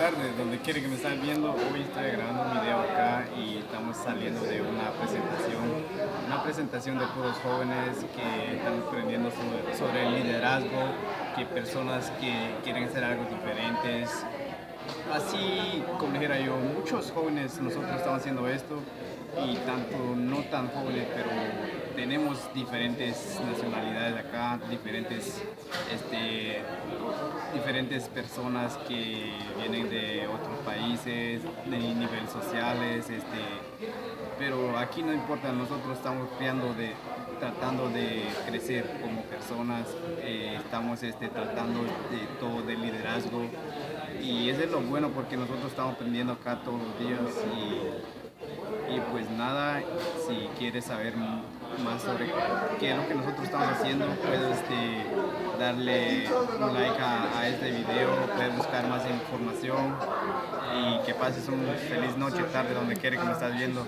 tardes, donde quiere que me estén viendo. Hoy estoy grabando un video acá y estamos saliendo de una presentación de puros jóvenes que están aprendiendo sobre el liderazgo, que personas que quieren hacer algo diferentes. Así como dijera yo, muchos jóvenes nosotros estamos haciendo esto y tanto no tan jóvenes, pero tenemos diferentes nacionalidades acá, diferentes personas que vienen de otros países, de nivel sociales, pero aquí no importa, nosotros estamos tratando de crecer como personas, estamos tratando de todo de liderazgo y eso es lo bueno porque nosotros estamos aprendiendo acá todos los días y pues nada, si quieres saber más sobre qué es lo que nosotros estamos haciendo, puedes darle un like a este video, puedes buscar más información y que pases una feliz noche, tarde, donde quiera que me estás viendo.